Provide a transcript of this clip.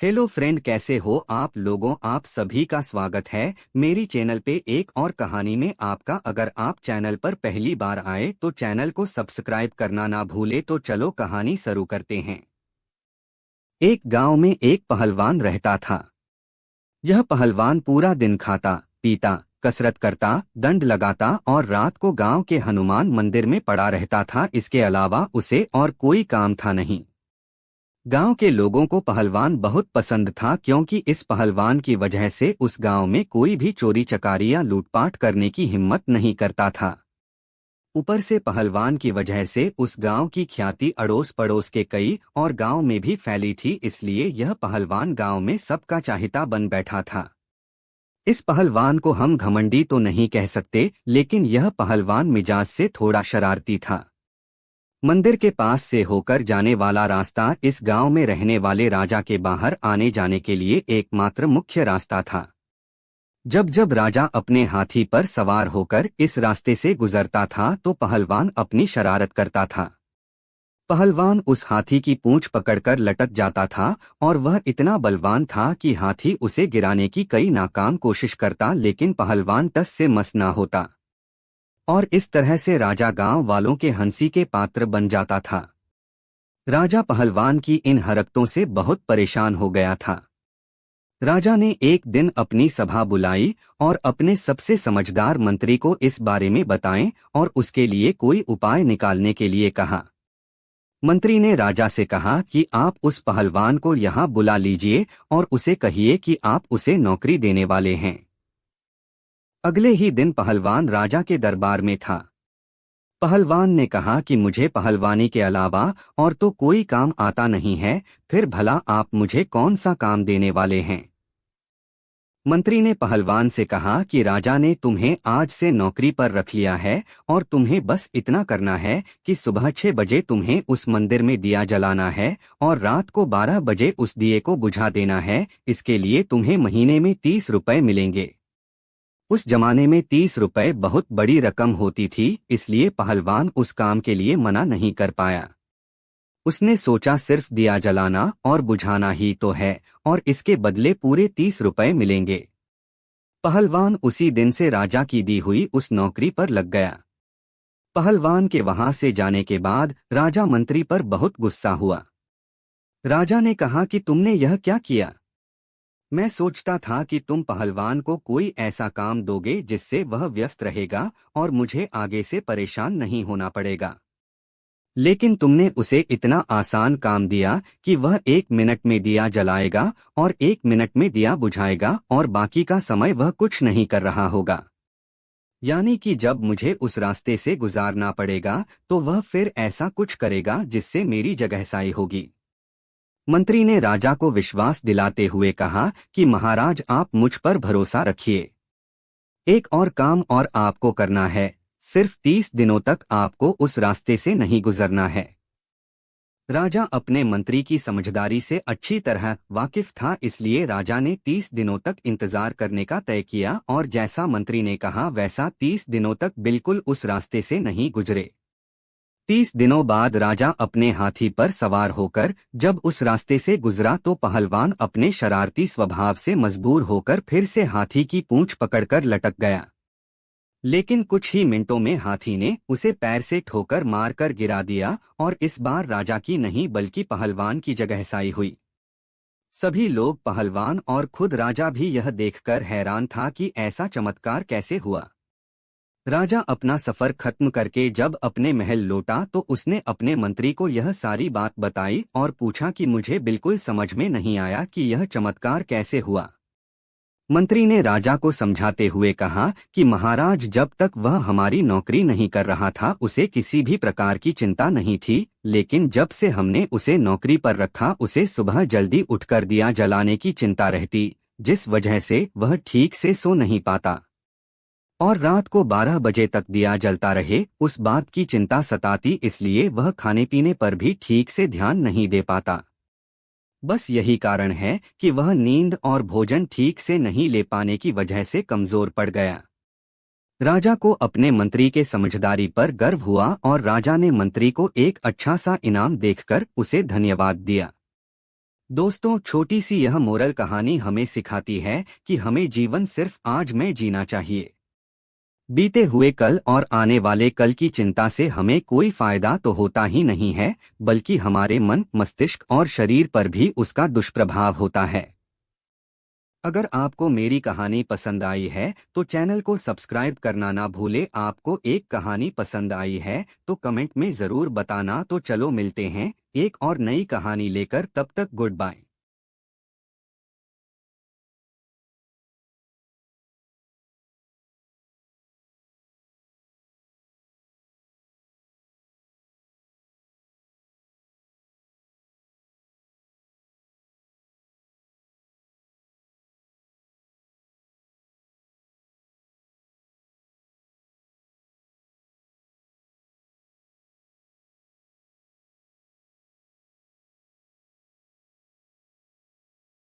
Hello friend, कैसे हो आप लोगों। आप सभी का स्वागत है मेरी चैनल पे एक और कहानी में आपका। अगर आप चैनल पर पहली बार आए तो चैनल को सब्सक्राइब करना ना भूले। तो चलो कहानी शुरू करते हैं। एक गांव में एक पहलवान रहता था। यह पहलवान पूरा दिन खाता पीता, कसरत करता, दंड लगाता और रात को गांव के हनुमान मंदिर में पड़ा रहता था। इसके अलावा उसे और कोई काम था नहीं। गांव के लोगों को पहलवान बहुत पसंद था, क्योंकि इस पहलवान की वजह से उस गांव में कोई भी चोरी चकारी या लूटपाट करने की हिम्मत नहीं करता था। ऊपर से पहलवान की वजह से उस गांव की ख्याति अड़ोस पड़ोस के कई और गांव में भी फैली थी, इसलिए यह पहलवान गांव में सबका चाहिता बन बैठा था। इस पहलवान को हम घमंडी तो नहीं कह सकते, लेकिन यह पहलवान मिजाज से थोड़ा शरारती था। मंदिर के पास से होकर जाने वाला रास्ता इस गांव में रहने वाले राजा के बाहर आने जाने के लिए एकमात्र मुख्य रास्ता था। जब जब राजा अपने हाथी पर सवार होकर इस रास्ते से गुजरता था तो पहलवान अपनी शरारत करता था। पहलवान उस हाथी की पूंछ पकड़कर लटक जाता था और वह इतना बलवान था कि हाथी उसे गिराने की कई नाकाम कोशिश करता, लेकिन पहलवान टस से मस ना होता और इस तरह से राजा गांव वालों के हंसी के पात्र बन जाता था। राजा पहलवान की इन हरकतों से बहुत परेशान हो गया था। राजा ने एक दिन अपनी सभा बुलाई और अपने सबसे समझदार मंत्री को इस बारे में बताएं और उसके लिए कोई उपाय निकालने के लिए कहा। मंत्री ने राजा से कहा कि आप उस पहलवान को यहाँ बुला लीजिए और उसे कहिए कि आप उसे नौकरी देने वाले हैं। अगले ही दिन पहलवान राजा के दरबार में था। पहलवान ने कहा कि मुझे पहलवानी के अलावा और तो कोई काम आता नहीं है, फिर भला आप मुझे कौन सा काम देने वाले हैं। मंत्री ने पहलवान से कहा कि राजा ने तुम्हें आज से नौकरी पर रख लिया है और तुम्हें बस इतना करना है कि सुबह 6 बजे तुम्हें उस मंदिर में दिया जलाना है और रात को 12 बजे उस दिए को बुझा देना है। इसके लिए तुम्हें महीने में 30 रुपए मिलेंगे। उस जमाने में 30 रुपए बहुत बड़ी रकम होती थी, इसलिए पहलवान उस काम के लिए मना नहीं कर पाया। उसने सोचा सिर्फ दिया जलाना और बुझाना ही तो है और इसके बदले पूरे 30 रुपए मिलेंगे। पहलवान उसी दिन से राजा की दी हुई उस नौकरी पर लग गया। पहलवान के वहां से जाने के बाद राजा मंत्री पर बहुत गुस्सा हुआ। राजा ने कहा कि तुमने यह क्या किया। मैं सोचता था कि तुम पहलवान को कोई ऐसा काम दोगे जिससे वह व्यस्त रहेगा और मुझे आगे से परेशान नहीं होना पड़ेगा, लेकिन तुमने उसे इतना आसान काम दिया कि वह 1 मिनट में दिया जलाएगा और 1 मिनट में दिया बुझाएगा और बाकी का समय वह कुछ नहीं कर रहा होगा। यानी कि जब मुझे उस रास्ते से गुजारना पड़ेगा तो वह फिर ऐसा कुछ करेगा जिससे मेरी जगहसाई होगी। मंत्री ने राजा को विश्वास दिलाते हुए कहा कि महाराज, आप मुझ पर भरोसा रखिए। एक और काम और आपको करना है, सिर्फ 30 दिनों तक आपको उस रास्ते से नहीं गुजरना है। राजा अपने मंत्री की समझदारी से अच्छी तरह वाकिफ था, इसलिए राजा ने 30 दिनों तक इंतजार करने का तय किया और जैसा मंत्री ने कहा वैसा 30 दिनों तक बिल्कुल उस रास्ते से नहीं गुजरे। 30 दिनों बाद राजा अपने हाथी पर सवार होकर जब उस रास्ते से गुजरा तो पहलवान अपने शरारती स्वभाव से मजबूर होकर फिर से हाथी की पूंछ पकड़कर लटक गया। लेकिन कुछ ही मिनटों में हाथी ने उसे पैर से ठोकर मारकर गिरा दिया और इस बार राजा की नहीं बल्कि पहलवान की जगहसाई हुई। सभी लोग, पहलवान और खुद राजा भी यह देखकर हैरान था कि ऐसा चमत्कार कैसे हुआ। राजा अपना सफर खत्म करके जब अपने महल लौटा तो उसने अपने मंत्री को यह सारी बात बताई और पूछा कि मुझे बिल्कुल समझ में नहीं आया कि यह चमत्कार कैसे हुआ। मंत्री ने राजा को समझाते हुए कहा कि महाराज, जब तक वह हमारी नौकरी नहीं कर रहा था उसे किसी भी प्रकार की चिंता नहीं थी, लेकिन जब से हमने उसे नौकरी पर रखा उसे सुबह जल्दी उठकर दिया जलाने की चिंता रहती, जिस वजह से वह ठीक से सो नहीं पाता और रात को 12 बजे तक दिया जलता रहे उस बात की चिंता सताती, इसलिए वह खाने पीने पर भी ठीक से ध्यान नहीं दे पाता। बस यही कारण है कि वह नींद और भोजन ठीक से नहीं ले पाने की वजह से कमजोर पड़ गया। राजा को अपने मंत्री के समझदारी पर गर्व हुआ और राजा ने मंत्री को एक अच्छा सा इनाम देखकर उसे धन्यवाद दिया। दोस्तों, छोटी सी यह मोरल कहानी हमें सिखाती है कि हमें जीवन सिर्फ आज में जीना चाहिए। बीते हुए कल और आने वाले कल की चिंता से हमें कोई फायदा तो होता ही नहीं है, बल्कि हमारे मन, मस्तिष्क और शरीर पर भी उसका दुष्प्रभाव होता है। अगर आपको मेरी कहानी पसंद आई है तो चैनल को सब्सक्राइब करना ना भूले। आपको एक कहानी पसंद आई है तो कमेंट में जरूर बताना। तो चलो मिलते हैं एक और नई कहानी लेकर, तब तक गुड बाय।